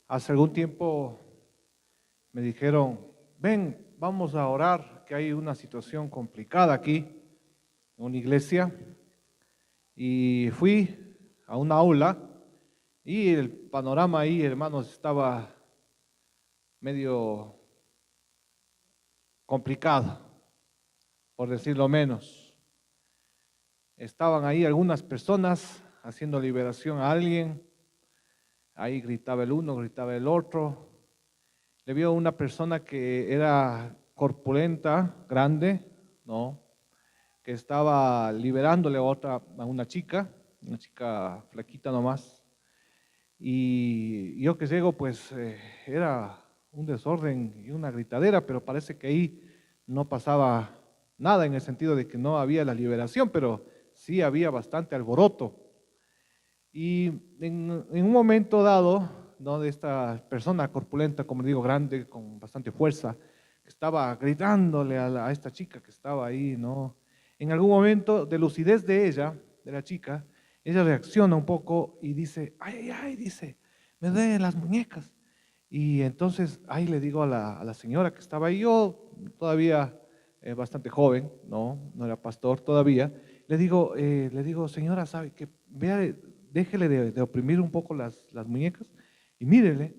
Hace algún tiempo me dijeron, ven, vamos a orar, que hay una situación complicada aquí, en una iglesia. Y fui a una aula y el panorama ahí, hermanos, estaba medio complicado, por decirlo menos. Estaban ahí algunas personas haciendo liberación a alguien. Ahí gritaba el uno, gritaba el otro. Le vio una persona que era corpulenta, grande, ¿no? Que estaba liberándole a una chica flaquita nomás. Y yo que llego, pues era un desorden y una gritadera, pero parece que ahí no pasaba nada en el sentido de que no había la liberación, pero sí había bastante alboroto. Y en un momento dado, donde esta persona corpulenta, como digo, grande, con bastante fuerza, estaba gritándole a esta chica que estaba ahí, ¿no? En algún momento, de lucidez de ella, de la chica, ella reacciona un poco y dice, ay, ay, ay, dice, me duelen las muñecas. Y entonces ahí le digo a la señora que estaba ahí, yo todavía bastante joven, no era pastor todavía, le digo, señora, ¿sabe qué? Vea, déjele de oprimir un poco las muñecas y mírele.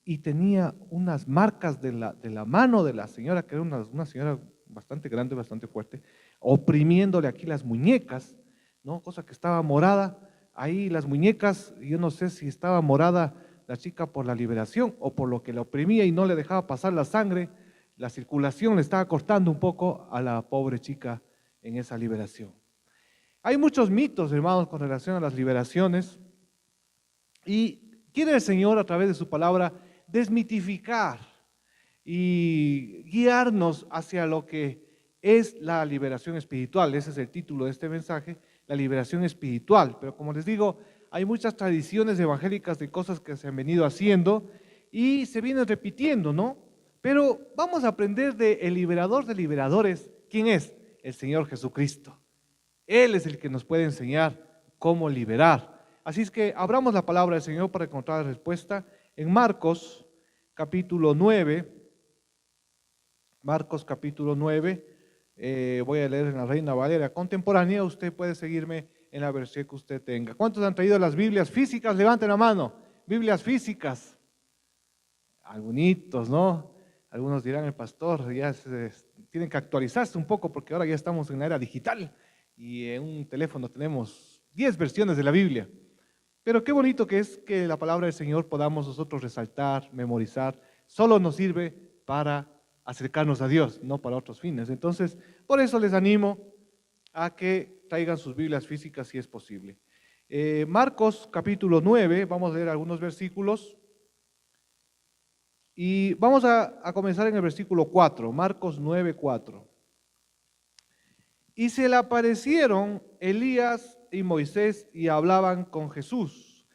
Y tenía unas marcas de la mano de la señora, que era una señora bastante grande, bastante fuerte, oprimiéndole aquí las muñecas, ¿no? Cosa que estaba morada. Ahí las muñecas, yo no sé si estaba morada la chica por la liberación o por lo que la oprimía y no le dejaba pasar la sangre, la circulación le estaba cortando un poco a la pobre chica en esa liberación. Hay muchos mitos, hermanos, con relación a las liberaciones y quiere el Señor a través de su palabra desmitificar y guiarnos hacia lo que es la liberación espiritual. Ese es el título de este mensaje, la liberación espiritual. Pero como les digo, hay muchas tradiciones evangélicas de cosas que se han venido haciendo y se vienen repitiendo, ¿no? Pero vamos a aprender del liberador de liberadores. ¿Quién es? El Señor Jesucristo. Él es el que nos puede enseñar cómo liberar. Así es que abramos la palabra del Señor para encontrar la respuesta en Marcos capítulo 9. Marcos capítulo 9, voy a leer en la Reina Valera contemporánea, usted puede seguirme en la versión que usted tenga. ¿Cuántos han traído las Biblias físicas? Levanten la mano. Biblias físicas. Algunitos, ¿no? Algunos dirán, el pastor, ya tienen que actualizarse un poco porque ahora ya estamos en la era digital y en un teléfono tenemos 10 versiones de la Biblia. Pero qué bonito que es que la palabra del Señor podamos nosotros resaltar, memorizar. Solo nos sirve para acercarnos a Dios, no para otros fines. Entonces, por eso les animo a que traigan sus Biblias físicas si es posible. Marcos capítulo 9, vamos a leer algunos versículos. Y vamos a comenzar en el versículo 4, Marcos 9, 4. Y se le aparecieron Elías y Moisés y hablaban con Jesús.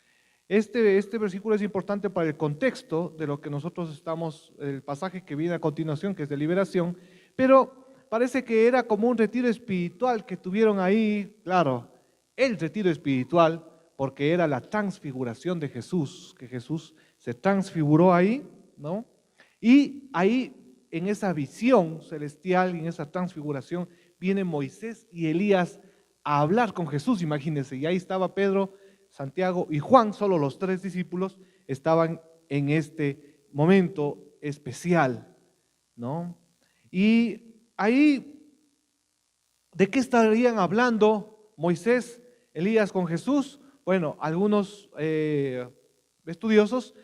Este versículo es importante para el contexto de lo que nosotros estamos, el pasaje que viene a continuación, que es de liberación, pero parece que era como un retiro espiritual que tuvieron ahí, claro, el retiro espiritual, porque era la transfiguración de Jesús, que Jesús se transfiguró ahí, ¿no? Y ahí, en esa visión celestial, en esa transfiguración, vienen Moisés y Elías a hablar con Jesús, imagínense, y ahí estaba Pedro, Santiago y Juan, solo los 3 discípulos estaban en este momento especial, ¿no? Y ahí, ¿de qué estarían hablando Moisés, Elías con Jesús? Bueno, algunos estudiosos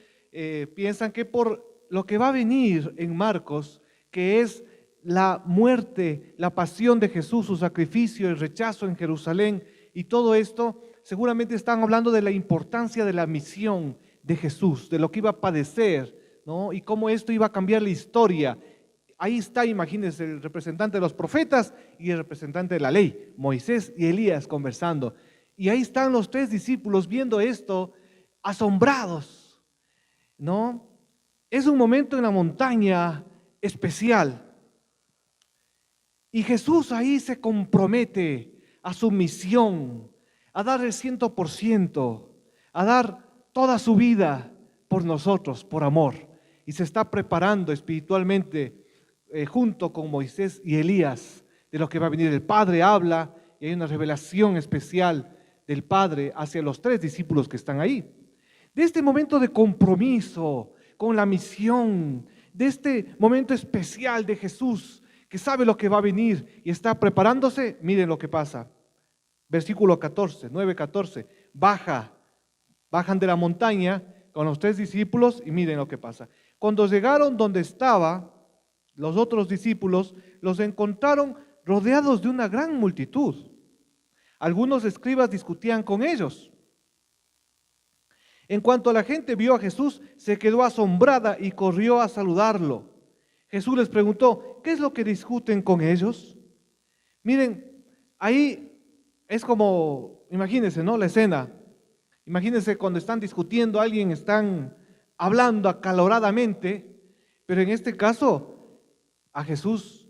piensan que por lo que va a venir en Marcos, que es la muerte, la pasión de Jesús, su sacrificio, el rechazo en Jerusalén y todo esto, seguramente están hablando de la importancia de la misión de Jesús, de lo que iba a padecer, ¿no? Y cómo esto iba a cambiar la historia. Ahí está, imagínense, el representante de los profetas y el representante de la ley, Moisés y Elías conversando. Y ahí están los tres discípulos viendo esto, asombrados, ¿no? Es un momento en la montaña especial. Y Jesús ahí se compromete a su misión, a dar el 100%, a dar toda su vida por nosotros, por amor. Y se está preparando espiritualmente junto con Moisés y Elías de lo que va a venir. El Padre habla y hay una revelación especial del Padre hacia los tres discípulos que están ahí. De este momento de compromiso con la misión, de este momento especial de Jesús, que sabe lo que va a venir y está preparándose, miren lo que pasa. Versículo 14, 9:14, bajan de la montaña con los tres discípulos y miren lo que pasa. Cuando llegaron donde estaban los otros discípulos, los encontraron rodeados de una gran multitud. Algunos escribas discutían con ellos. En cuanto la gente vio a Jesús, se quedó asombrada y corrió a saludarlo. Jesús les preguntó, ¿qué es lo que discuten con ellos? Miren, ahí es como, imagínense, ¿no? La escena. Imagínense cuando están discutiendo, alguien están hablando acaloradamente, pero en este caso, a Jesús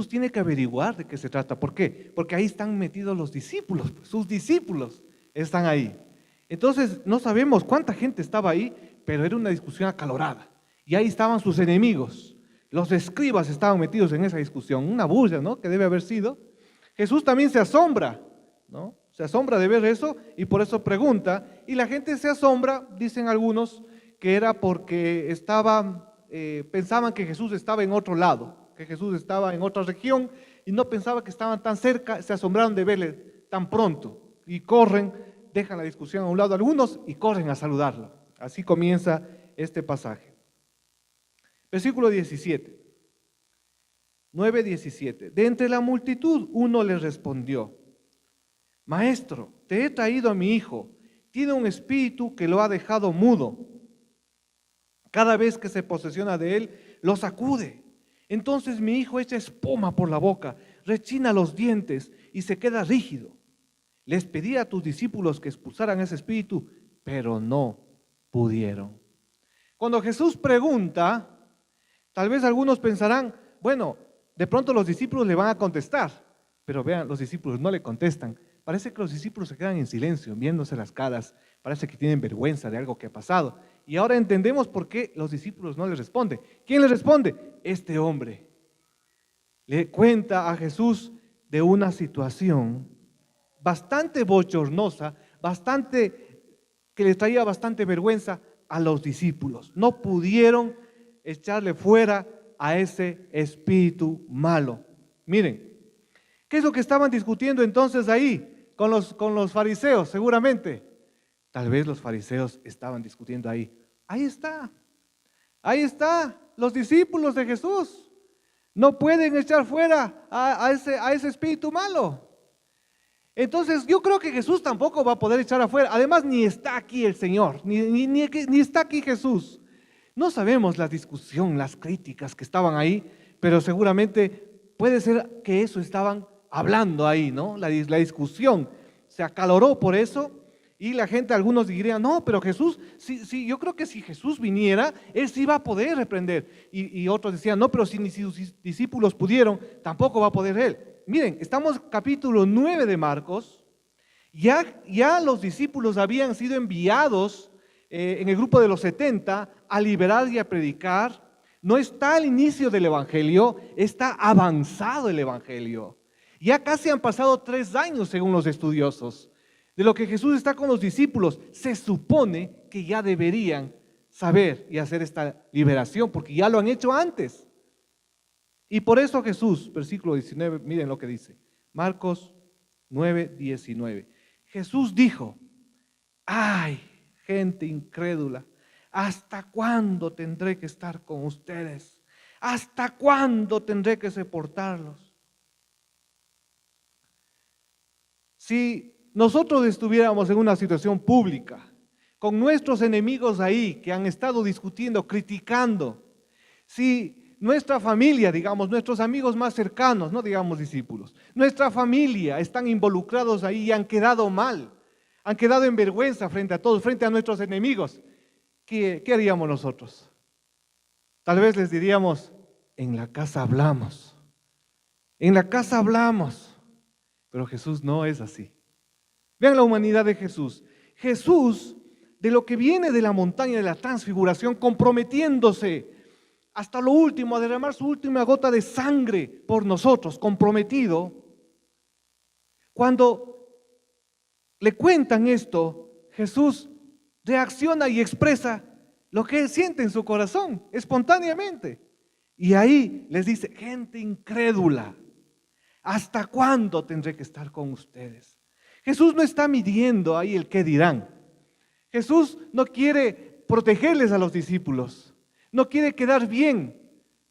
tiene que averiguar de qué se trata. ¿Por qué? Porque ahí están metidos los discípulos, sus discípulos están ahí. Entonces, no sabemos cuánta gente estaba ahí, pero era una discusión acalorada. Y ahí estaban sus enemigos. Los escribas estaban metidos en esa discusión, una bulla, ¿no? Que debe haber sido. Jesús también se asombra, ¿no? Se asombra de ver eso y por eso pregunta. Y la gente se asombra, dicen algunos, que era porque pensaban que Jesús estaba en otro lado, que Jesús estaba en otra región y no pensaba que estaban tan cerca, se asombraron de verle tan pronto y corren, dejan la discusión a un lado algunos y corren a saludarlo. Así comienza este pasaje. Versículo 17, 9:17. De entre la multitud uno le respondió, Maestro, te he traído a mi hijo, tiene un espíritu que lo ha dejado mudo. Cada vez que se posesiona de él, lo sacude. Entonces mi hijo echa espuma por la boca, rechina los dientes y se queda rígido. Les pedí a tus discípulos que expulsaran ese espíritu, pero no pudieron. Cuando Jesús pregunta, tal vez algunos pensarán, bueno, de pronto los discípulos le van a contestar, pero vean, los discípulos no le contestan. Parece que los discípulos se quedan en silencio, viéndose las caras, parece que tienen vergüenza de algo que ha pasado. Y ahora entendemos por qué los discípulos no les responden. ¿Quién les responde? Este hombre. Le cuenta a Jesús de una situación bastante bochornosa, que les traía bastante vergüenza a los discípulos. No pudieron echarle fuera a ese espíritu malo. Miren, ¿qué es lo que estaban discutiendo entonces ahí con los fariseos? Seguramente, tal vez los fariseos estaban discutiendo ahí. Ahí está, los discípulos de Jesús. No pueden echar fuera a ese espíritu malo. Entonces yo creo que Jesús tampoco va a poder echar afuera. Además ni está aquí el Señor, ni está aquí Jesús. No sabemos la discusión, las críticas que estaban ahí, pero seguramente puede ser que eso estaban hablando ahí, ¿no? La discusión se acaloró por eso y la gente, algunos dirían, no, pero Jesús, sí, yo creo que si Jesús viniera, Él sí va a poder reprender. Y otros decían, no, pero si ni sus discípulos pudieron, tampoco va a poder Él. Miren, estamos capítulo 9 de Marcos, ya los discípulos habían sido enviados en el grupo de los 70 a liberar y a predicar. No está al inicio del Evangelio, está avanzado el Evangelio. Ya casi han pasado 3 años según los estudiosos. De lo que Jesús está con los discípulos, se supone que ya deberían saber y hacer esta liberación, porque ya lo han hecho antes. Y por eso Jesús, versículo 19, miren lo que dice, Marcos 9:19. Jesús dijo, ay, gente incrédula, ¿hasta cuándo tendré que estar con ustedes? ¿Hasta cuándo tendré que soportarlos? Si nosotros estuviéramos en una situación pública, con nuestros enemigos ahí que han estado discutiendo, criticando, si nuestra familia, digamos, nuestros amigos más cercanos, no digamos discípulos, nuestra familia están involucrados ahí y han quedado mal, han quedado en vergüenza frente a todos, frente a nuestros enemigos, ¿qué haríamos nosotros? Tal vez les diríamos, en la casa hablamos, en la casa hablamos. Pero Jesús no es así. Vean la humanidad de Jesús. Jesús, de lo que viene de la montaña de la transfiguración, comprometiéndose hasta lo último, a derramar su última gota de sangre por nosotros, comprometido. Cuando le cuentan esto, Jesús reacciona y expresa lo que él siente en su corazón, espontáneamente. Y ahí les dice, gente incrédula, ¿hasta cuándo tendré que estar con ustedes? Jesús no está midiendo ahí el qué dirán. Jesús no quiere protegerles a los discípulos, no quiere quedar bien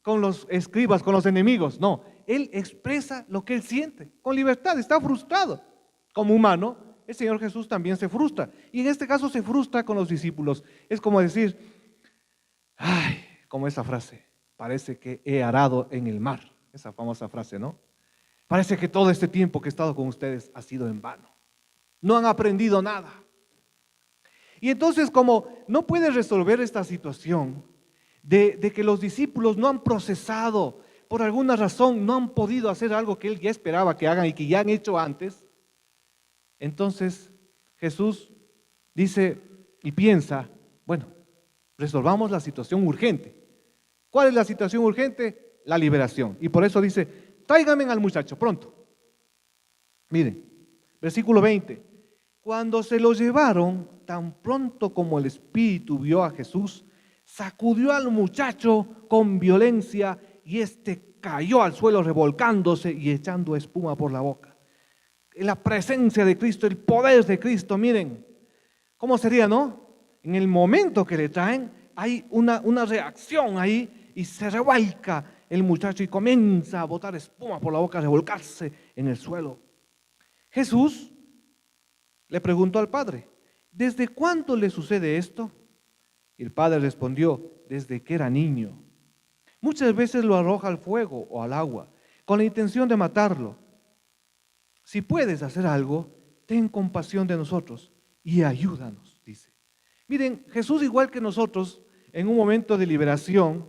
con los escribas, con los enemigos. No, Él expresa lo que Él siente, con libertad, está frustrado. Como humano, el Señor Jesús también se frustra. Y en este caso se frustra con los discípulos. Es como decir, ay, como esa frase, parece que he arado en el mar. Esa famosa frase, ¿no? Parece que todo este tiempo que he estado con ustedes ha sido en vano. No han aprendido nada. Y entonces, como no puede resolver esta situación de que los discípulos no han procesado, por alguna razón no han podido hacer algo que él ya esperaba que hagan y que ya han hecho antes, entonces Jesús dice y piensa, bueno, resolvamos la situación urgente. ¿Cuál es la situación urgente? La liberación. Y por eso dice, tráiganme al muchacho, pronto. Miren, versículo 20. Cuando se lo llevaron, tan pronto como el espíritu vio a Jesús, sacudió al muchacho con violencia y éste cayó al suelo revolcándose y echando espuma por la boca. En la presencia de Cristo, el poder de Cristo, miren, ¿cómo sería, no? En el momento que le traen, hay una reacción ahí y se revuelca el muchacho y comienza a botar espuma por la boca, a revolcarse en el suelo. Jesús le preguntó al padre, ¿desde cuándo le sucede esto? Y el padre respondió, desde que era niño. Muchas veces lo arroja al fuego o al agua, con la intención de matarlo. Si puedes hacer algo, ten compasión de nosotros y ayúdanos, dice. Miren, Jesús, igual que nosotros, en un momento de liberación,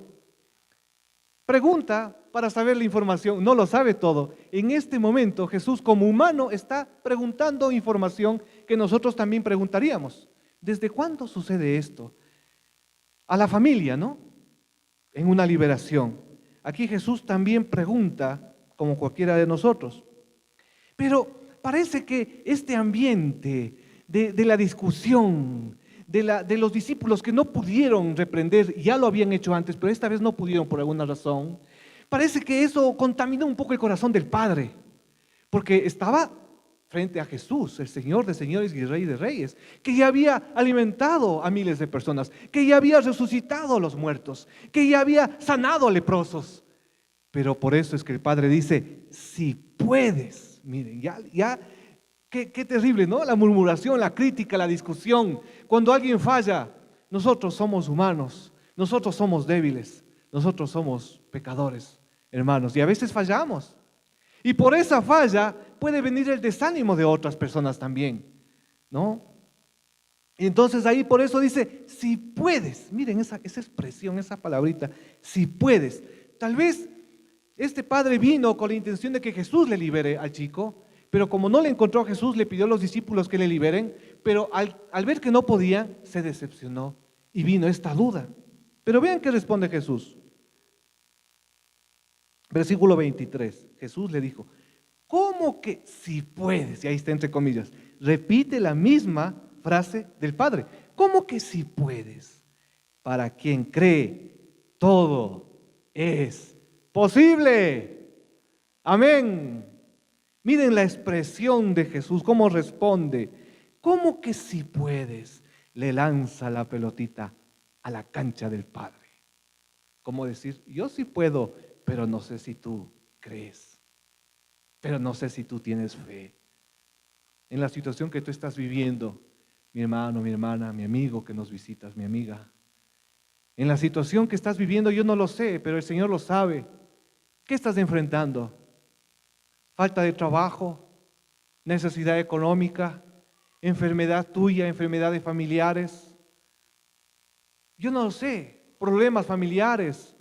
pregunta para saber la información, no lo sabe todo. En este momento Jesús como humano está preguntando información que nosotros también preguntaríamos. ¿Desde cuándo sucede esto? A la familia, ¿no? En una liberación. Aquí Jesús también pregunta como cualquiera de nosotros. Pero parece que este ambiente de la discusión, de los discípulos que no pudieron reprender, ya lo habían hecho antes, pero esta vez no pudieron por alguna razón, parece que eso contaminó un poco el corazón del Padre, porque estaba frente a Jesús, el Señor de señores y Rey de reyes, que ya había alimentado a miles de personas, que ya había resucitado a los muertos, que ya había sanado a leprosos. Pero por eso es que el Padre dice, si puedes, miren, ya qué terrible, ¿no? La murmuración, la crítica, la discusión. Cuando alguien falla, nosotros somos humanos, nosotros somos débiles, nosotros somos pecadores, hermanos, y a veces fallamos. Y por esa falla puede venir el desánimo de otras personas también, ¿no? Y entonces ahí por eso dice, si puedes, miren esa expresión, esa palabrita, si puedes. Tal vez este padre vino con la intención de que Jesús le libere al chico, pero como no le encontró a Jesús, le pidió a los discípulos que le liberen, pero al ver que no podían, se decepcionó y vino esta duda. Pero vean qué responde Jesús. Versículo 23, Jesús le dijo, ¿cómo que si puedes? Y ahí está entre comillas, repite la misma frase del Padre. ¿Cómo que si puedes? Para quien cree, todo es posible. Amén. Miren la expresión de Jesús, cómo responde. ¿Cómo que si puedes? Le lanza la pelotita a la cancha del Padre. Como decir, yo sí puedo, pero no sé si tú crees, pero no sé si tú tienes fe. En la situación que tú estás viviendo, mi hermano, mi hermana, mi amigo que nos visitas, mi amiga, en la situación que estás viviendo yo no lo sé, pero el Señor lo sabe. ¿Qué estás enfrentando? ¿Falta de trabajo? ¿Necesidad económica? ¿Enfermedad tuya? ¿Enfermedades familiares? Yo no lo sé. Problemas familiares.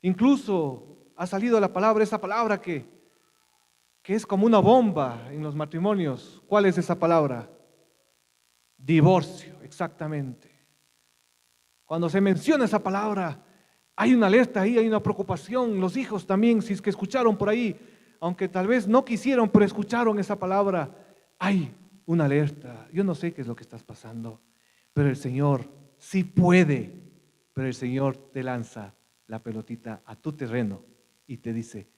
Incluso ha salido la palabra, esa palabra que es como una bomba en los matrimonios. ¿Cuál es esa palabra? Divorcio, exactamente. Cuando se menciona esa palabra, hay una alerta ahí, hay una preocupación. Los hijos también, si es que escucharon por ahí, aunque tal vez no quisieron, pero escucharon esa palabra, hay una alerta. Yo no sé qué es lo que estás pasando, pero el Señor sí puede. Pero el Señor te lanza la pelotita a tu terreno y te dice,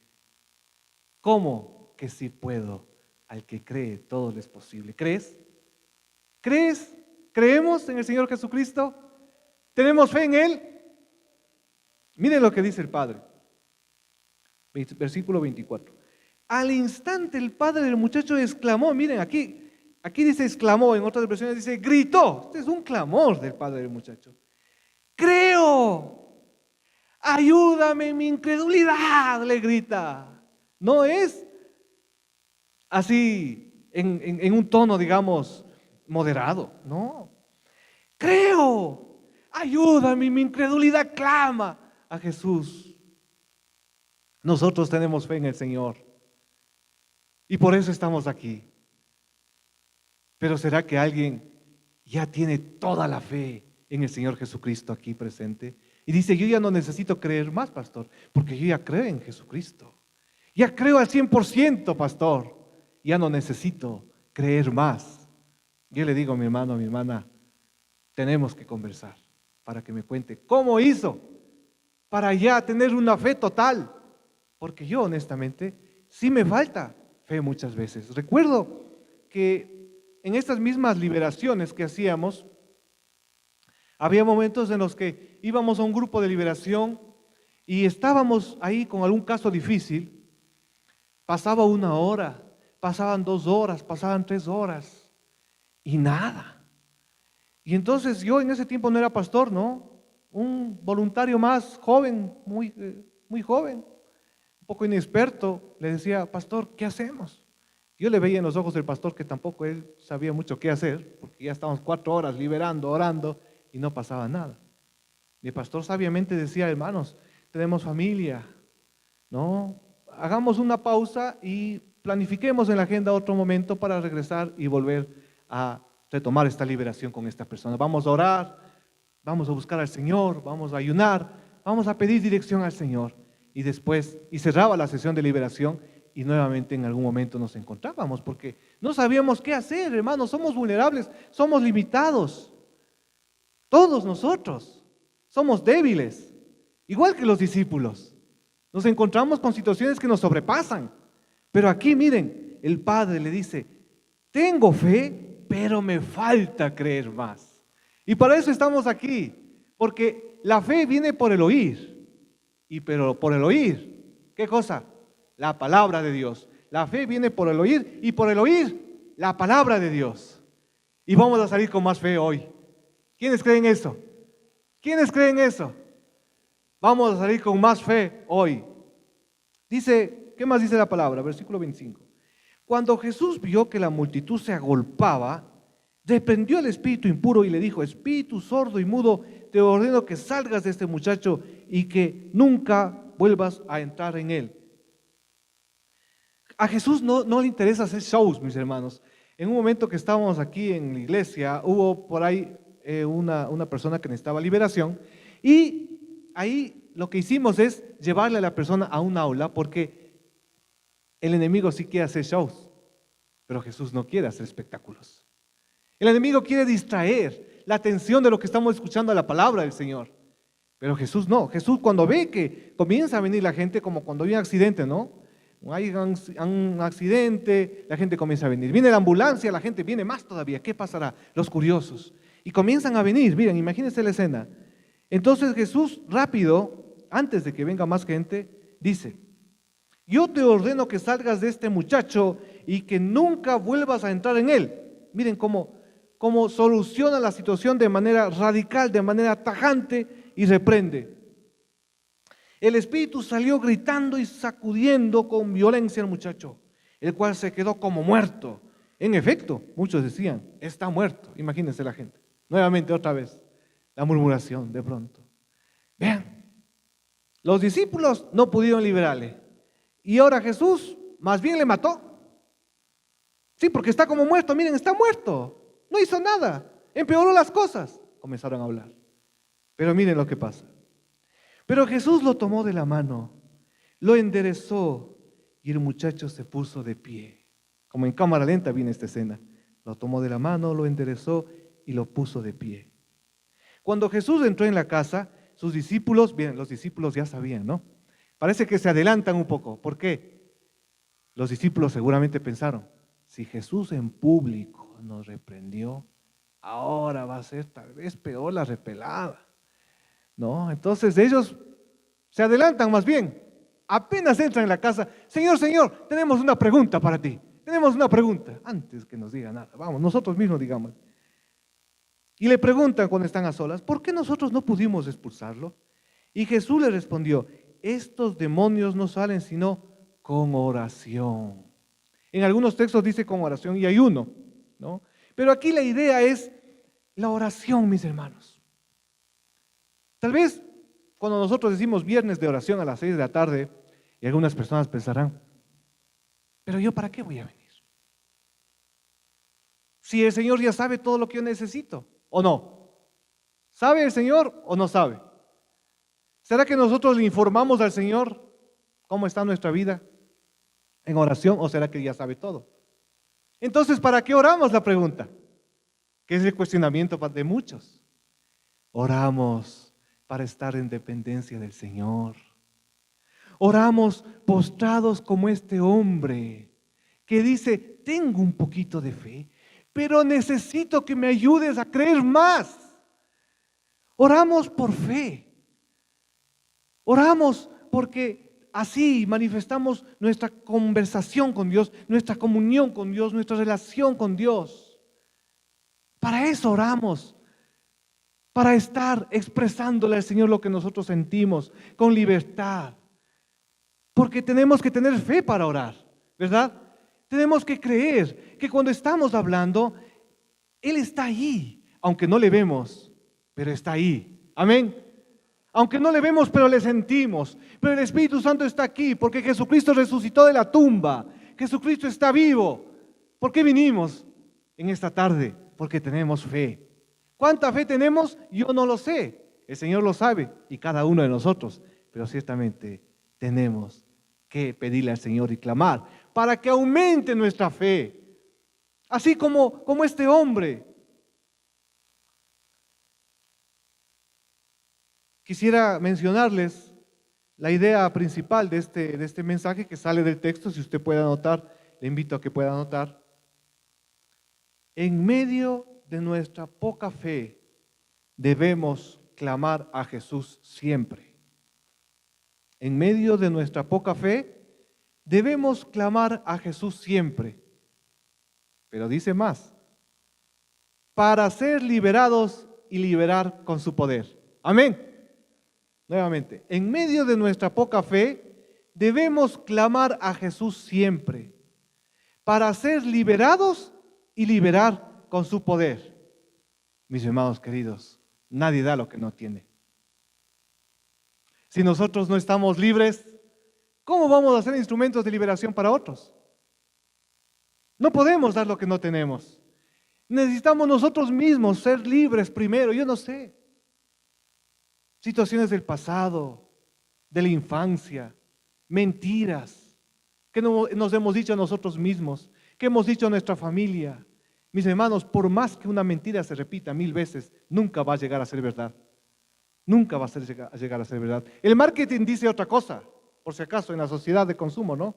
¿cómo que sí puedo? Al que cree, todo le es posible. ¿Crees? ¿Crees? ¿Creemos en el Señor Jesucristo? ¿Tenemos fe en Él? Miren lo que dice el Padre. Versículo 24. Al instante el padre del muchacho exclamó, miren aquí dice exclamó, en otras versiones dice gritó. Este es un clamor del padre del muchacho. Creo, ayúdame en mi incredulidad, le grita. No es así en un tono, digamos, moderado, no. Creo, ayúdame en mi incredulidad, clama a Jesús. Nosotros tenemos fe en el Señor y por eso estamos aquí. Pero ¿será que alguien ya tiene toda la fe en el Señor Jesucristo aquí presente? Y dice, yo ya no necesito creer más, pastor, porque yo ya creo en Jesucristo. Ya creo al 100%, pastor. Ya no necesito creer más. Yo le digo a mi hermano, a mi hermana, tenemos que conversar para que me cuente cómo hizo para ya tener una fe total. Porque yo honestamente sí me falta fe muchas veces. Recuerdo que en estas mismas liberaciones que hacíamos, había momentos en los que íbamos a un grupo de liberación y estábamos ahí con algún caso difícil. Pasaba 1 hora, pasaban 2 horas, pasaban 3 horas y nada. Y entonces yo en ese tiempo no era pastor, ¿no? Un voluntario más joven, muy joven, un poco inexperto, le decía, pastor, ¿qué hacemos? Yo le veía en los ojos del pastor que tampoco él sabía mucho qué hacer, porque ya estábamos 4 horas liberando, orando, y no pasaba nada. Y el pastor sabiamente decía, hermanos, tenemos familia, ¿no? Hagamos una pausa y planifiquemos en la agenda otro momento para regresar y volver a retomar esta liberación con esta persona. Vamos a orar, vamos a buscar al Señor, vamos a ayunar, vamos a pedir dirección al Señor. Y después, y cerraba la sesión de liberación y nuevamente en algún momento nos encontrábamos porque no sabíamos qué hacer, hermanos, somos vulnerables, somos limitados. Todos nosotros somos débiles, igual que los discípulos. Nos encontramos con situaciones que nos sobrepasan. Pero aquí miren, el Padre le dice, tengo fe, pero me falta creer más. Y para eso estamos aquí, porque la fe viene por el oír. Pero por el oír, ¿qué cosa? La palabra de Dios. La fe viene por el oír y por el oír la palabra de Dios. Y vamos a salir con más fe hoy. ¿Quiénes creen eso? ¿Quiénes creen eso? Vamos a salir con más fe hoy. Dice, ¿qué más dice la palabra? Versículo 25. Cuando Jesús vio que la multitud se agolpaba, reprendió al espíritu impuro y le dijo, espíritu sordo y mudo, te ordeno que salgas de este muchacho y que nunca vuelvas a entrar en él. A Jesús no le interesa hacer shows, mis hermanos. En un momento que estábamos aquí en la iglesia, hubo por ahí una persona que necesitaba liberación y ahí lo que hicimos es llevarle a la persona a un aula porque el enemigo sí quiere hacer shows, pero Jesús no quiere hacer espectáculos. El enemigo quiere distraer la atención de lo que estamos escuchando a la palabra del Señor, pero Jesús no. Jesús cuando ve que comienza a venir la gente, como cuando hay un accidente, ¿no? Hay un accidente, la gente comienza a venir. Viene la ambulancia, la gente viene más todavía. ¿Qué pasará? Los curiosos. Y comienzan a venir, miren, imagínense la escena. Entonces Jesús rápido, antes de que venga más gente, dice: yo te ordeno que salgas de este muchacho y que nunca vuelvas a entrar en él. Miren cómo soluciona la situación de manera radical, de manera tajante, y reprende. El espíritu salió gritando y sacudiendo con violencia al muchacho, el cual se quedó como muerto. En efecto, muchos decían: está muerto. Imagínense la gente. Nuevamente, otra vez, la murmuración de pronto. Vean, los discípulos no pudieron liberarle. Y ahora Jesús más bien le mató. Sí, porque está como muerto. Miren, está muerto. No hizo nada. Empeoró las cosas. Comenzaron a hablar. Pero miren lo que pasa. Pero Jesús lo tomó de la mano, lo enderezó y el muchacho se puso de pie. Como en cámara lenta viene esta escena. Lo tomó de la mano, lo enderezó y lo puso de pie. Cuando Jesús entró en la casa, sus discípulos, bien, los discípulos ya sabían, ¿no? Parece que se adelantan un poco. ¿Por qué? Los discípulos seguramente pensaron: si Jesús en público nos reprendió, ahora va a ser tal vez peor la repelada, ¿no? Entonces ellos se adelantan más bien. Apenas entran en la casa: Señor, Señor, tenemos una pregunta para ti. Tenemos una pregunta. Antes que nos diga nada, vamos, nosotros mismos digamos. Y le preguntan cuando están a solas: ¿por qué nosotros no pudimos expulsarlo? Y Jesús le respondió: estos demonios no salen sino con oración. En algunos textos dice con oración y ayuno, ¿no? Pero aquí la idea es la oración, mis hermanos. Tal vez cuando nosotros decimos viernes de oración a las 6 de la tarde, y algunas personas pensarán: pero yo ¿para qué voy a venir? Si el Señor ya sabe todo lo que yo necesito, ¿o no? ¿Sabe el Señor o no sabe? ¿Será que nosotros le informamos al Señor cómo está nuestra vida en oración, o será que ya sabe todo? Entonces, ¿para qué oramos? La pregunta, que es el cuestionamiento de muchos. Oramos para estar en dependencia del Señor. Oramos postrados como este hombre que dice: tengo un poquito de fe, pero necesito que me ayudes a creer más. Oramos por fe. Oramos porque así manifestamos nuestra conversación con Dios, nuestra comunión con Dios, nuestra relación con Dios. Para eso oramos, para estar expresándole al Señor lo que nosotros sentimos con libertad. Porque tenemos que tener fe para orar, ¿verdad? Tenemos que creer que cuando estamos hablando, Él está ahí, aunque no le vemos, pero está ahí. Amén. Aunque no le vemos, pero le sentimos. Pero el Espíritu Santo está aquí porque Jesucristo resucitó de la tumba. Jesucristo está vivo. ¿Por qué vinimos en esta tarde? Porque tenemos fe. ¿Cuánta fe tenemos? Yo no lo sé. El Señor lo sabe y cada uno de nosotros. Pero ciertamente tenemos que pedirle al Señor y clamar para que aumente nuestra fe. Así como este hombre. Quisiera mencionarles la idea principal de este mensaje que sale del texto. Si usted puede anotar, le invito a que pueda anotar. En medio de nuestra poca fe, debemos clamar a Jesús siempre. En medio de nuestra poca fe, debemos clamar a Jesús siempre. Pero dice más: para ser liberados y liberar con su poder. Amén. Nuevamente, en medio de nuestra poca fe, debemos clamar a Jesús siempre, para ser liberados y liberar con su poder. Mis hermanos queridos, nadie da lo que no tiene. Si nosotros no estamos libres, ¿cómo vamos a ser instrumentos de liberación para otros? No podemos dar lo que no tenemos. Necesitamos nosotros mismos ser libres primero. Yo no sé. Situaciones del pasado, de la infancia, mentiras que nos hemos dicho a nosotros mismos, que hemos dicho a nuestra familia. Mis hermanos, por más que una mentira se repita 1000 veces, nunca va a llegar a ser verdad. Nunca va a llegar a ser verdad. El marketing dice otra cosa, por si acaso, en la sociedad de consumo, ¿no?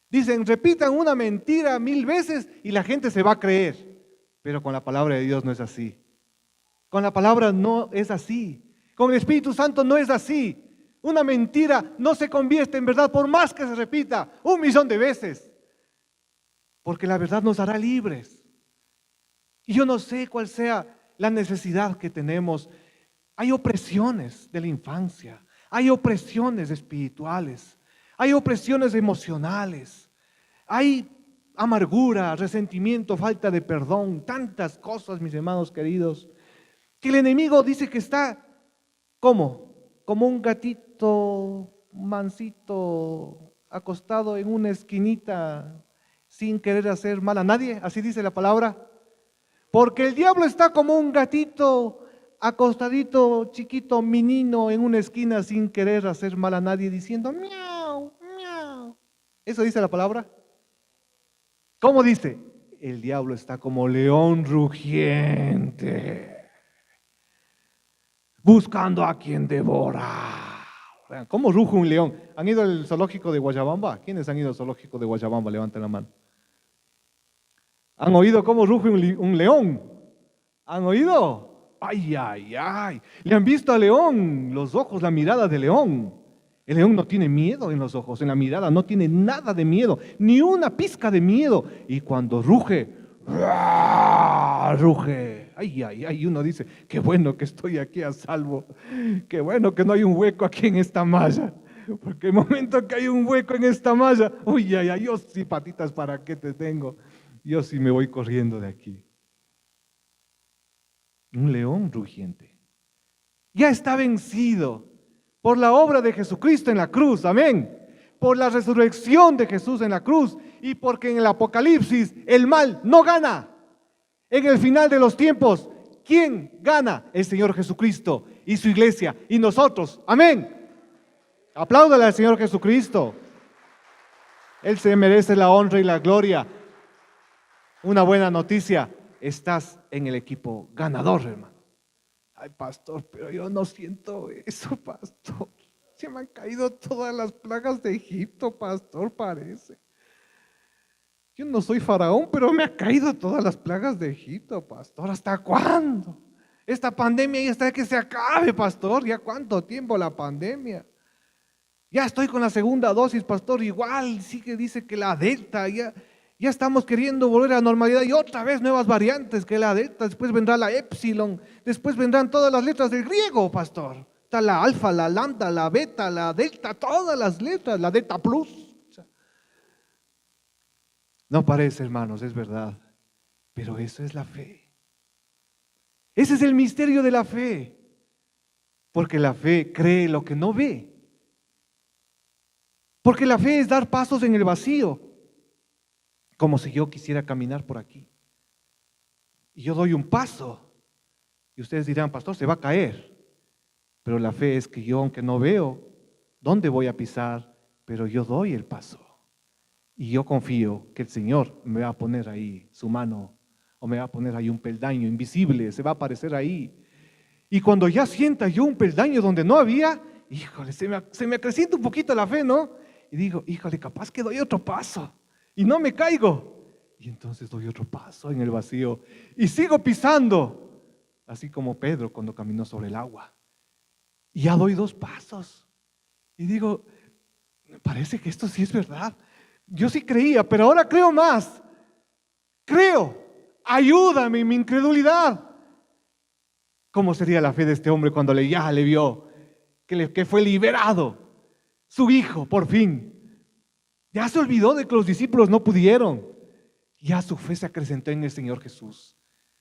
Dicen: repitan una mentira 1000 veces y la gente se va a creer. Pero con la palabra de Dios no es así. Con la palabra no es así. Con el Espíritu Santo no es así. Una mentira no se convierte en verdad por más que se repita 1.000.000 de veces. Porque la verdad nos hará libres. Y yo no sé cuál sea la necesidad que tenemos. Hay opresiones de la infancia, hay opresiones espirituales, hay opresiones emocionales, hay amargura, resentimiento, falta de perdón, tantas cosas, mis hermanos queridos, que el enemigo dice que está ¿cómo? Como un gatito mansito acostado en una esquinita sin querer hacer mal a nadie, así dice la palabra. Porque el diablo está como un gatito acostadito, chiquito, menino, en una esquina sin querer hacer mal a nadie, diciendo miau, miau. ¿Eso dice la palabra? ¿Cómo dice? El diablo está como león rugiente, buscando a quien devorar. Vean, ¿cómo ruge un león? ¿Han ido al zoológico de Guayabamba? ¿Quiénes han ido al zoológico de Guayabamba? Levanten la mano. ¿Han oído cómo ruge un león? ¿Han oído? Ay, ay, ay. ¿Le han visto al león? Los ojos, la mirada de león. El león no tiene miedo en los ojos, en la mirada no tiene nada de miedo, ni una pizca de miedo. Y cuando ruge, ¡ah! Ruge. Ay, ay, ay. Uno dice, qué bueno que estoy aquí a salvo. Qué bueno que no hay un hueco aquí en esta malla. Porque el momento que hay un hueco en esta malla, uy, ay, ay, yo sí, patitas, ¿para qué te tengo? Yo sí me voy corriendo de aquí. Un león rugiente. Ya está vencido por la obra de Jesucristo en la cruz, amén. Por la resurrección de Jesús en la cruz y porque en el Apocalipsis el mal no gana. En el final de los tiempos, ¿quién gana? El Señor Jesucristo y su iglesia y nosotros, amén. Apláudale al Señor Jesucristo. Él se merece la honra y la gloria. Una buena noticia, estás en el equipo ganador, hermano. Ay, pastor, pero yo no siento eso, pastor. Se me han caído todas las plagas de Egipto, pastor, parece. Yo no soy faraón, pero me ha caído todas las plagas de Egipto, pastor. ¿Hasta cuándo? Esta pandemia ya está que se acabe, pastor. ¿Ya cuánto tiempo la pandemia? Ya estoy con la segunda dosis, pastor. Igual sí que dice que la Delta ya estamos queriendo volver a la normalidad y otra vez nuevas variantes que la Delta, después vendrá la Epsilon, después vendrán todas las letras del griego, pastor. Está la Alfa, la Lambda, la Beta, la Delta, todas las letras, la Delta Plus. No parece, hermanos, es verdad, pero eso es la fe. Ese es el misterio de la fe, porque la fe cree lo que no ve. Porque la fe es dar pasos en el vacío. Como si yo quisiera caminar por aquí. Y yo doy un paso. Y ustedes dirán, pastor, se va a caer. Pero la fe es que yo, aunque no veo dónde voy a pisar, pero yo doy el paso. Y yo confío que el Señor me va a poner ahí su mano. O me va a poner ahí un peldaño invisible. Se va a aparecer ahí. Y cuando ya sienta yo un peldaño donde no había, híjole, se me acrecienta un poquito la fe, ¿no? Y digo, híjole, capaz que doy otro paso. Y no me caigo. Y entonces doy otro paso en el vacío. Y sigo pisando. Así como Pedro cuando caminó sobre el agua. Y ya doy 2 pasos. Y digo, me parece que esto sí es verdad. Yo sí creía, pero ahora creo más. Creo. Ayúdame en mi incredulidad. ¿Cómo sería la fe de este hombre cuando ya le vio que fue liberado? Su hijo, por fin. Ya se olvidó de que los discípulos no pudieron. Ya su fe se acrecentó en el Señor Jesús.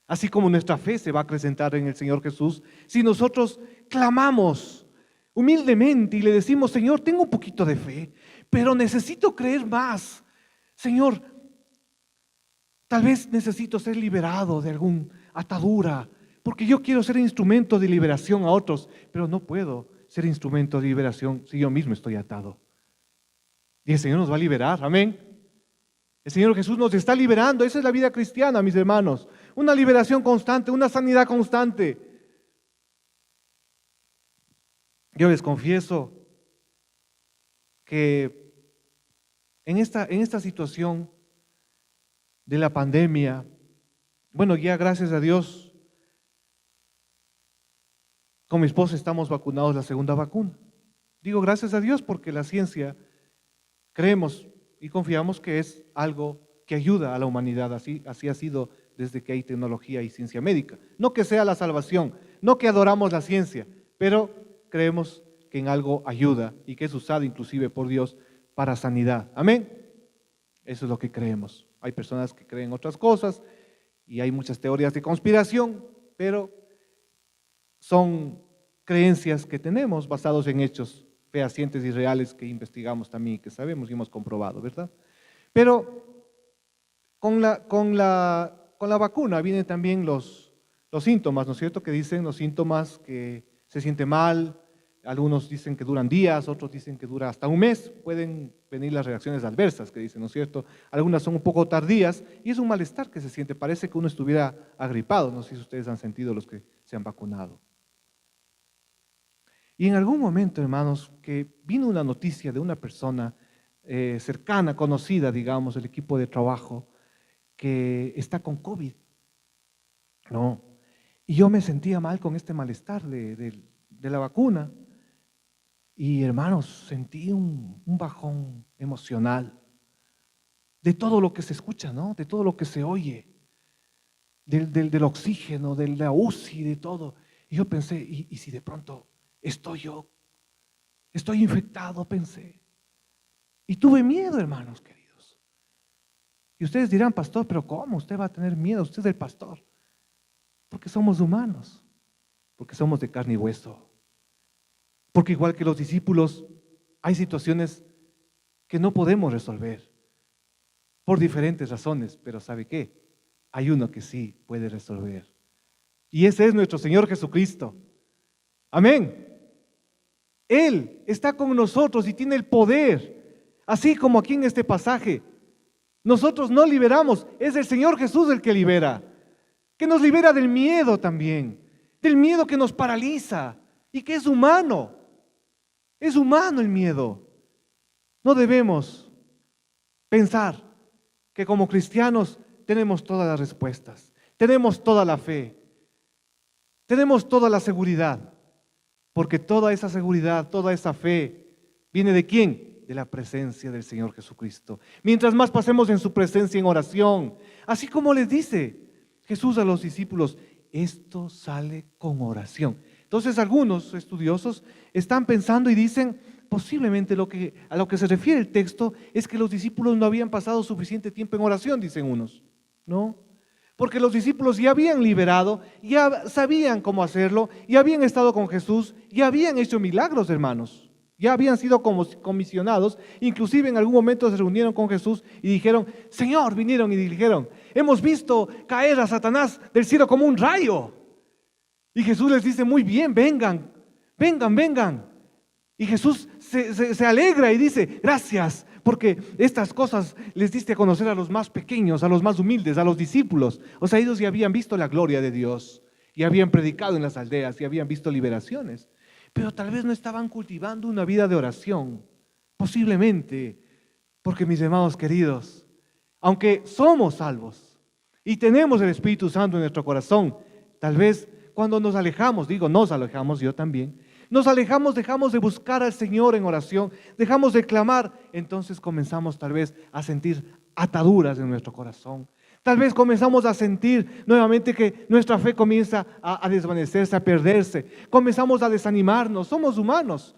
Así como nuestra fe se va a acrecentar en el Señor Jesús, si nosotros clamamos humildemente y le decimos, Señor, tengo un poquito de fe, pero necesito creer más. Señor, tal vez necesito ser liberado de alguna atadura, porque yo quiero ser instrumento de liberación a otros, pero no puedo ser instrumento de liberación si yo mismo estoy atado. Y el Señor nos va a liberar, amén. El Señor Jesús nos está liberando. Esa es la vida cristiana, mis hermanos. Una liberación constante, una sanidad constante. Yo les confieso que en esta situación de la pandemia, bueno, ya gracias a Dios, Con mi esposa estamos vacunados la segunda vacuna. Digo gracias a Dios porque la ciencia creemos y confiamos que es algo que ayuda a la humanidad. Así ha sido desde que hay tecnología y ciencia médica. No que sea la salvación, no que adoramos la ciencia, pero creemos que en algo ayuda y que es usado inclusive por Dios para sanidad. Amén. Eso es lo que creemos. Hay personas que creen otras cosas y hay muchas teorías de conspiración, pero son creencias que tenemos basados en hechos fehacientes y reales que investigamos también, que sabemos y hemos comprobado, ¿verdad? Pero con la vacuna vienen también los síntomas, ¿no es cierto? Que dicen los síntomas que se siente mal, algunos dicen que duran días, otros dicen que dura hasta un mes, pueden venir las reacciones adversas que dicen, ¿no es cierto? Algunas son un poco tardías y es un malestar que se siente, parece que uno estuviera agripado, no sé si ustedes han sentido los que se han vacunado. Y en algún momento, hermanos, que vino una noticia de una persona cercana, conocida, digamos, del equipo de trabajo, que está con COVID, ¿no? Y yo me sentía mal con este malestar de la vacuna. Y hermanos, sentí un bajón emocional de todo lo que se escucha, ¿no? De todo lo que se oye, del oxígeno, de la UCI, de todo. Y yo pensé, ¿y si de pronto estoy infectado? Pensé. Y tuve miedo, hermanos queridos. Y ustedes dirán, pastor, pero ¿cómo usted va a tener miedo? Usted es el pastor. Porque somos humanos, porque somos de carne y hueso. Porque igual que los discípulos, hay situaciones que no podemos resolver por diferentes razones, pero ¿sabe qué? Hay uno que sí puede resolver. Y ese es nuestro Señor Jesucristo. Amén. Él está con nosotros y tiene el poder, así como aquí en este pasaje. Nosotros no liberamos, es el Señor Jesús el que libera, que nos libera del miedo también, del miedo que nos paraliza y que es humano. Es humano el miedo. No debemos pensar que como cristianos tenemos todas las respuestas, tenemos toda la fe, tenemos toda la seguridad, porque toda esa seguridad, toda esa fe, ¿viene de quién? De la presencia del Señor Jesucristo. Mientras más pasemos en su presencia en oración, así como les dice Jesús a los discípulos, esto sale con oración. Entonces algunos estudiosos están pensando y dicen, posiblemente a lo que se refiere el texto es que los discípulos no habían pasado suficiente tiempo en oración, dicen unos, ¿no? Porque los discípulos ya habían liberado, ya sabían cómo hacerlo, ya habían estado con Jesús, ya habían hecho milagros, hermanos. Ya habían sido comisionados, inclusive en algún momento se reunieron con Jesús y dijeron, Señor, vinieron y dijeron, hemos visto caer a Satanás del cielo como un rayo. Y Jesús les dice, muy bien, vengan, vengan, vengan. Y Jesús se alegra y dice, gracias, porque estas cosas les diste a conocer a los más pequeños, a los más humildes, a los discípulos. O sea, ellos ya habían visto la gloria de Dios, y habían predicado en las aldeas, y habían visto liberaciones. Pero tal vez no estaban cultivando una vida de oración, posiblemente, porque mis hermanos queridos, aunque somos salvos y tenemos el Espíritu Santo en nuestro corazón, tal vez cuando nos alejamos, digo, nos alejamos, yo también, nos alejamos, dejamos de buscar al Señor en oración, dejamos de clamar, entonces comenzamos tal vez a sentir ataduras en nuestro corazón. Tal vez comenzamos a sentir nuevamente que nuestra fe comienza a desvanecerse, a perderse. Comenzamos a desanimarnos, somos humanos.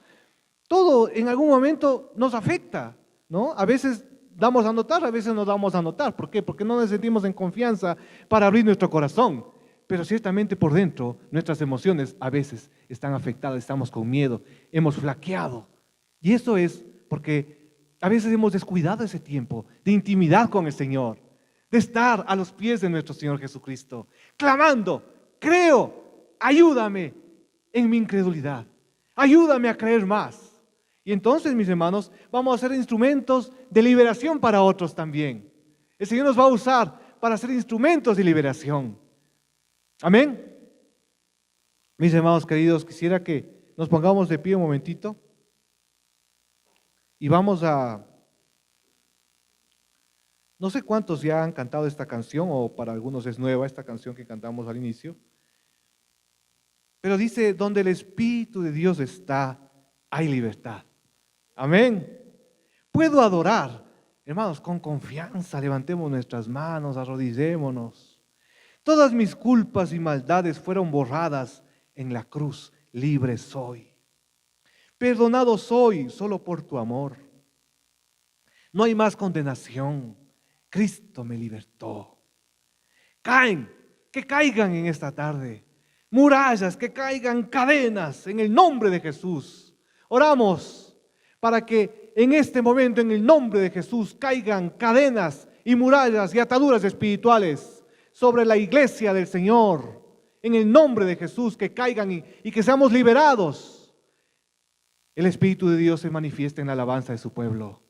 Todo en algún momento nos afecta, ¿no? A veces damos a notar, a veces no damos a notar. ¿Por qué? Porque no nos sentimos en confianza para abrir nuestro corazón. Pero ciertamente por dentro nuestras emociones a veces están afectadas, estamos con miedo, hemos flaqueado. Y eso es porque a veces hemos descuidado ese tiempo de intimidad con el Señor, de estar a los pies de nuestro Señor Jesucristo, clamando, creo, ayúdame en mi incredulidad, ayúdame a creer más. Y entonces, mis hermanos, vamos a ser instrumentos de liberación para otros también. El Señor nos va a usar para ser instrumentos de liberación. Amén. Mis hermanos queridos, quisiera que nos pongamos de pie un momentito y vamos a, no sé cuántos ya han cantado esta canción o para algunos es nueva esta canción que cantamos al inicio, Pero dice, donde el Espíritu de Dios está, hay libertad. Amén. Puedo adorar, hermanos, con confianza. Levantemos nuestras manos, arrodillémonos. Todas mis culpas y maldades fueron borradas en la cruz. Libre soy. Perdonado soy solo por tu amor. No hay más condenación. Cristo me libertó. Que caigan en esta tarde murallas, que caigan cadenas en el nombre de Jesús. Oramos para que en este momento, en el nombre de Jesús, caigan cadenas y murallas y ataduras espirituales sobre la iglesia del Señor. En el nombre de Jesús, que caigan y que seamos liberados. El Espíritu de Dios se manifiesta en la alabanza de su pueblo.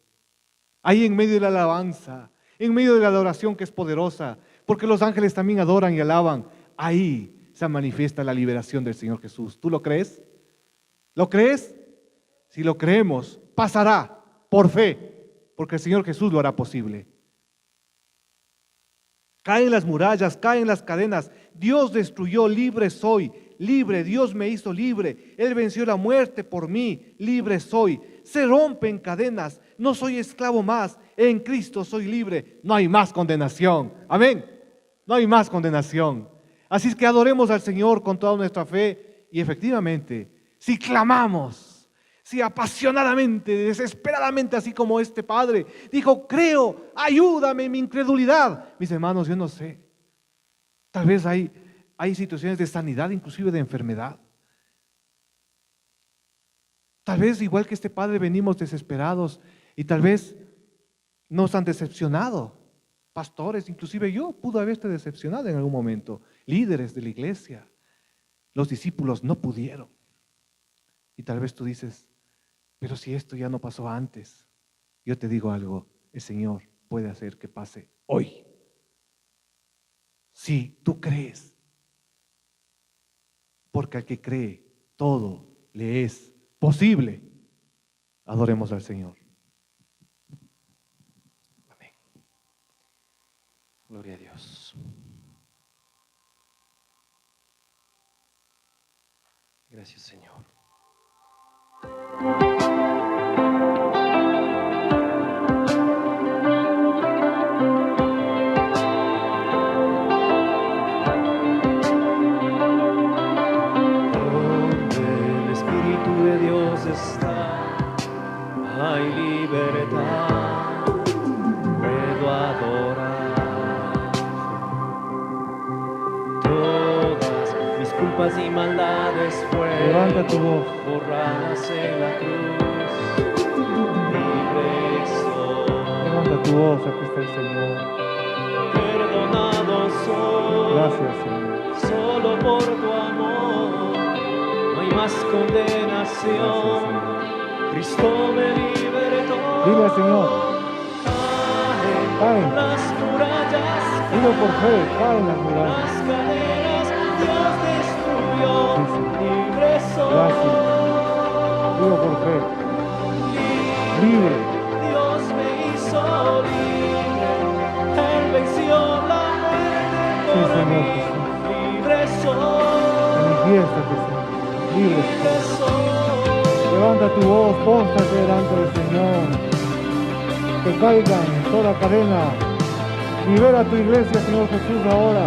Ahí en medio de la alabanza, en medio de la adoración que es poderosa, porque los ángeles también adoran y alaban, ahí se manifiesta la liberación del Señor Jesús. ¿Tú lo crees? ¿Lo crees? Si lo creemos, pasará por fe, porque el Señor Jesús lo hará posible. Caen las murallas, caen las cadenas. Dios destruyó, libre soy. Libre, Dios me hizo libre. Él venció la muerte por mí, libre soy. Se rompen cadenas, no soy esclavo más. En Cristo soy libre. No hay más condenación. Amén. No hay más condenación. Así es que adoremos al Señor con toda nuestra fe. Y efectivamente, si clamamos, si apasionadamente, desesperadamente, así como este padre dijo, creo, ayúdame en mi incredulidad. Mis hermanos, yo no sé. Tal vez hay situaciones de sanidad, inclusive de enfermedad. Tal vez igual que este padre venimos desesperados y tal vez nos han decepcionado. Pastores, inclusive yo pude haberte decepcionado en algún momento. Líderes de la iglesia, los discípulos no pudieron. Y tal vez tú dices, pero si esto ya no pasó antes, yo te digo algo, el Señor puede hacer que pase hoy. Si tú crees, porque al que cree, todo le es posible. Adoremos al Señor. Amén. Gloria a Dios. Gracias, Señor. Hay libertad, puedo adorar. Todas mis culpas y maldades fueron Levanta tu voz. borradas en la cruz. Libre soy. Levanta tu voz, aquí está el Señor. Perdonado soy. Gracias, Señor. Solo por tu amor no hay más condenación. Gracias, Señor. Cristo me libertó. Dile al Señor. Caen las murallas. Dile por fe, caen las murallas. Las cadenas Dios destruyó. Sí, Señor. Libre soy. Gracias. Digo por fe. Libre. Dios me hizo libre. Él venció la muerte Sí, por Señor mí. Jesús. Libre soy. Manifiéstate, Señor. Libre. Libre soy. Levanta tu voz, póstrate delante del Señor. Que caigan toda cadena. Libera tu iglesia, Señor Jesús, ahora.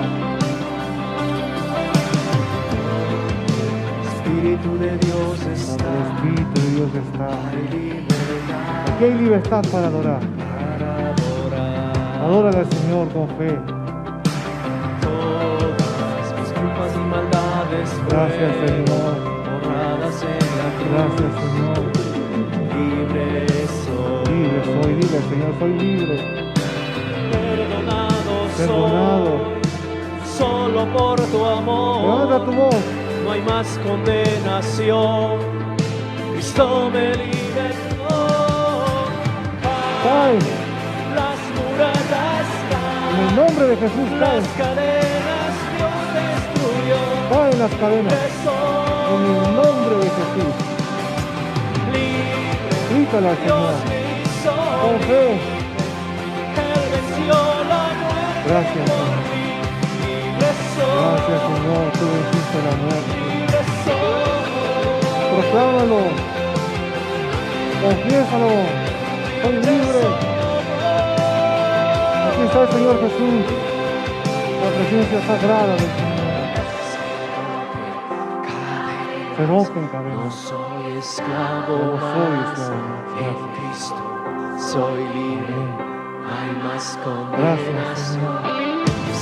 Espíritu de Dios está. El Espíritu de Dios está. Hay libertad Aquí hay libertad para adorar. para adorar. Adórale al Señor con fe. Todas mis culpas y maldades Gracias, fueron Señor. borradas en la cruz. Gracias, Señor. Libre soy. Libre soy, dile, Señor, soy libre. Perdonado Perdonado. soy. Solo por tu amor. Levanta tu voz. No hay más condenación. Cristo me libertó. Caen. Las murallas En el caen. nombre de Jesús caen. Las cadenas Dios destruyó. Caen las cadenas. Libre soy. En el nombre de Jesús. Libre. Grítale al Señor. Dios me hizo Con libre. fe. Él venció la muerte Gracias, por Señor. mí. Libre soy. Gracias, Señor. Tú venciste la muerte. Libre Proclámalo. Confiésalo. Soy libre. Aquí está el Señor Jesús. La presencia sagrada del Señor. Se rompen No cadenas. soy esclavo No soy más, esclavo más. en Gracias. Cristo soy libre. Amén. No hay más Gracias, condenación.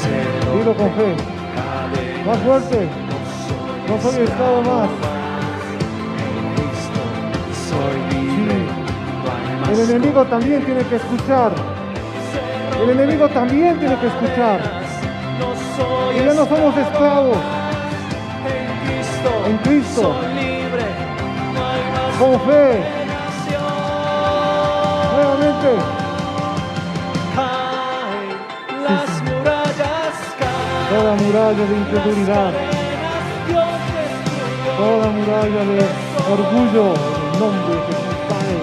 Señor. Se Dilo con fe. rompen cadenas. Más fuerte. No soy esclavo más. En Cristo soy libre. No hay más El enemigo también tiene que escuchar. El enemigo también tiene que escuchar. No soy Y ya no somos esclavos. en Cristo soy libre. No hay más Con fe. condenación. Nuevamente. Caen las murallas, caen Toda muralla de incredulidad. cadenas, Dios destruyó. Toda muralla de orgullo. En el nombre de Jesús cae.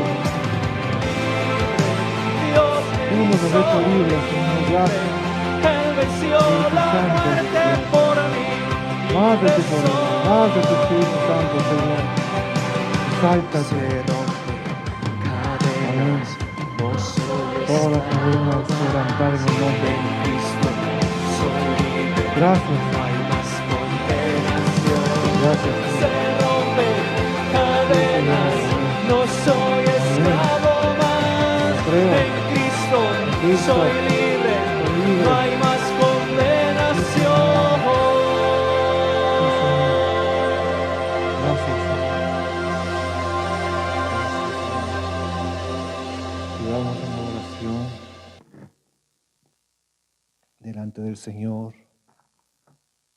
Dios Tú nos has hecho libres, Señor. Gracias. Él venció la Santo. muerte por mí. Más de tu poder. Más de tu Espíritu Santo, Señor. Sáltate. Se rompen cadenas. No soy Toda la esclavo cadena más. quebrantada en el nombre de En Jesús. Cristo soy libre. Gracias. No hay más condenación. Gracias. Se rompen cadenas. No soy esclavo más. Creo. En Cristo Cristo. soy libre. Soy libre. No hay más condenación. Gracias, Señor. Sigamos en oración delante del Señor.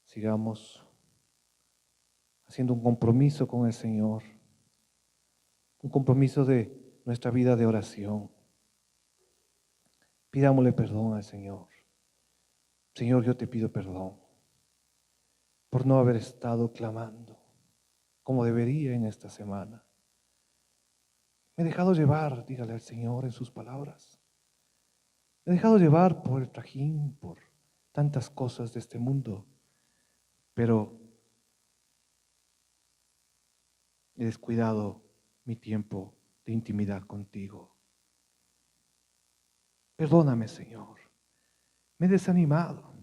Sigamos haciendo un compromiso con el Señor. Un compromiso de nuestra vida de oración. Pidámosle perdón al Señor. Señor, yo te pido perdón por no haber estado clamando como debería en esta semana. Me he dejado llevar, dígale al Señor en sus palabras. Me he dejado llevar por el trajín, por tantas cosas de este mundo, pero he descuidado mi tiempo de intimidad contigo. Perdóname, Señor. Me he desanimado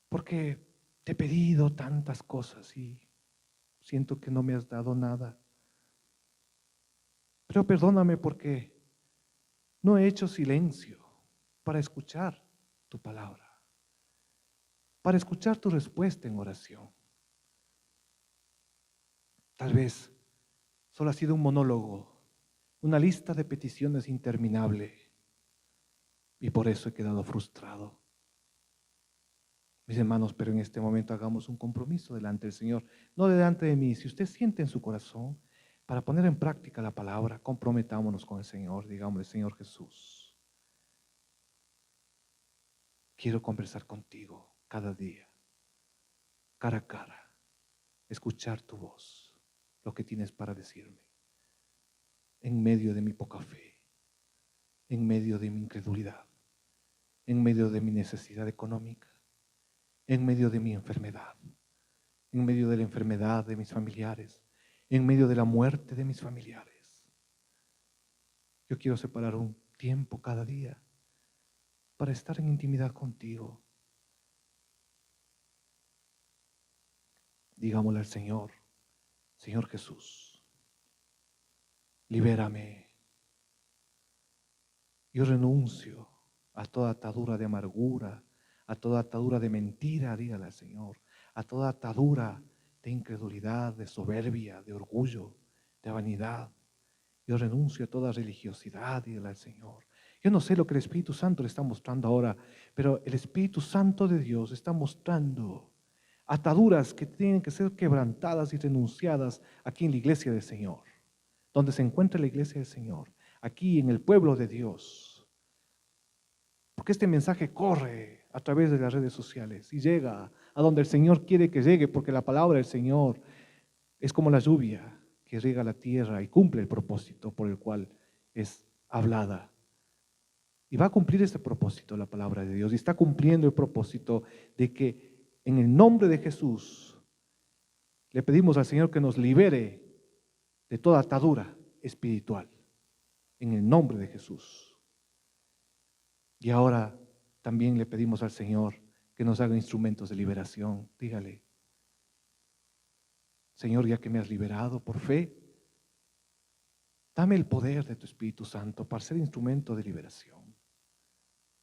porque te he pedido tantas cosas y siento que no me has dado nada. Pero perdóname porque no he hecho silencio para escuchar tu palabra, para escuchar tu respuesta en oración. Tal vez solo ha sido un monólogo, una lista de peticiones interminable y por eso he quedado frustrado. Mis hermanos, pero en este momento hagamos un compromiso delante del Señor, no delante de mí. Si usted siente en su corazón para poner en práctica la palabra, comprometámonos con el Señor. Digámosle: Señor Jesús, quiero conversar contigo cada día, cara a cara, escuchar tu voz, lo que tienes para decirme, en medio de mi poca fe, en medio de mi incredulidad, en medio de mi necesidad económica, en medio de mi enfermedad, en medio de la enfermedad de mis familiares, en medio de la muerte de mis familiares. Yo quiero separar un tiempo cada día para estar en intimidad contigo. Digámosle al Señor: Señor Jesús, libérame. Yo renuncio a toda atadura de amargura, a toda atadura de mentira, dígale al Señor, a toda atadura de incredulidad, de soberbia, de orgullo, de vanidad. Yo renuncio a toda religiosidad, dígale al Señor. Yo no sé lo que el Espíritu Santo le está mostrando ahora, pero el Espíritu Santo de Dios está mostrando ataduras que tienen que ser quebrantadas y renunciadas aquí en la iglesia del Señor, donde se encuentra la iglesia del Señor, aquí en el pueblo de Dios. Porque este mensaje corre a través de las redes sociales y llega a donde el Señor quiere que llegue, porque la palabra del Señor es como la lluvia que riega la tierra y cumple el propósito por el cual es hablada. Y va a cumplir ese propósito la palabra de Dios, y está cumpliendo el propósito de que en el nombre de Jesús Le pedimos al Señor que nos libere de toda atadura espiritual, en el nombre de Jesús. Y ahora también le pedimos al Señor que nos haga instrumentos de liberación. Dígale: Señor, ya que me has liberado por fe, dame el poder de tu Espíritu Santo para ser instrumento de liberación.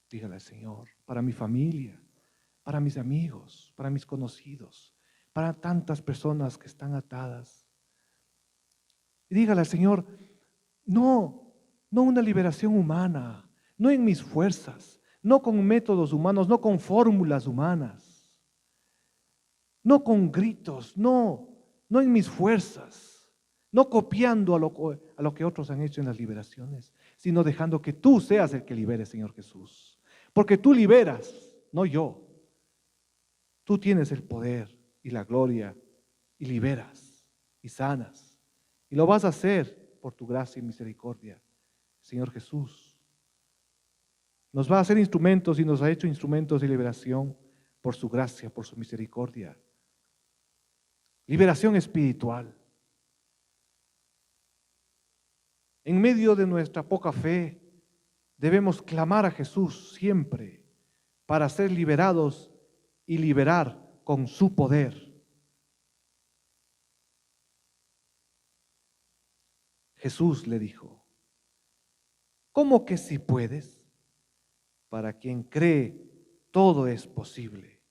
Dígale al Señor, para mi familia, para mis amigos, para mis conocidos, para tantas personas que están atadas. Y dígale al Señor: no una liberación humana, no en mis fuerzas, no con métodos humanos, no con fórmulas humanas, no con gritos, no en mis fuerzas, no copiando a lo que otros han hecho en las liberaciones, sino dejando que tú seas el que libere, Señor Jesús. Porque tú liberas, no yo. Tú tienes el poder y la gloria y liberas y sanas. Y lo vas a hacer por tu gracia y misericordia, Señor Jesús. Nos va a hacer instrumentos y nos ha hecho instrumentos de liberación por su gracia, por su misericordia. Liberación espiritual. En medio de nuestra poca fe, debemos clamar a Jesús siempre para ser liberados y liberar con su poder. Jesús le dijo: ¿cómo que si puedes? Para quien cree, todo es posible.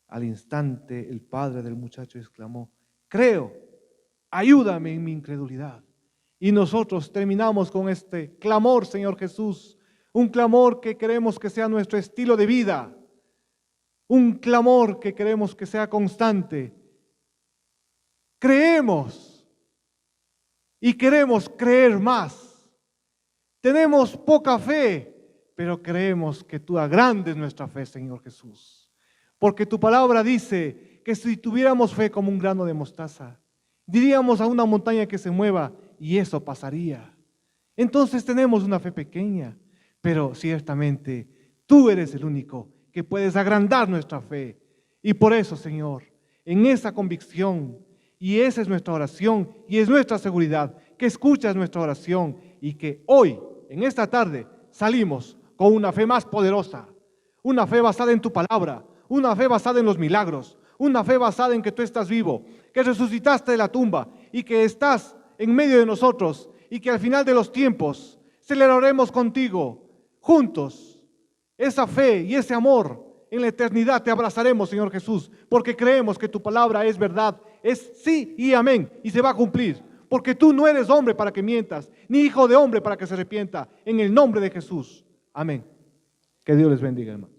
Al instante, el padre del muchacho exclamó: creo, ayúdame en mi incredulidad. Y nosotros terminamos con este clamor, Señor Jesús, un clamor que queremos que sea nuestro estilo de vida, un clamor que queremos que sea constante. Creemos y queremos creer más. Tenemos poca fe, pero creemos que tú agrandes nuestra fe, Señor Jesús. Porque tu palabra dice que si tuviéramos fe como un grano de mostaza, diríamos a una montaña que se mueva y eso pasaría. Entonces tenemos una fe pequeña, pero ciertamente tú eres el único que puedes agrandar nuestra fe. Y por eso, Señor, en esa convicción, y esa es nuestra oración y es nuestra seguridad, que escuchas nuestra oración y que hoy, en esta tarde, salimos con una fe más poderosa, una fe basada en tu palabra, una fe basada en los milagros, una fe basada en que tú estás vivo, que resucitaste de la tumba y que estás en medio de nosotros y que al final de los tiempos celebraremos contigo juntos esa fe y ese amor. En la eternidad te abrazaremos, Señor Jesús, porque creemos que tu palabra es verdad, es sí y amén, y se va a cumplir, porque tú no eres hombre para que mientas, ni hijo de hombre para que se arrepienta. En el nombre de Jesús, amén. Que Dios les bendiga, hermano.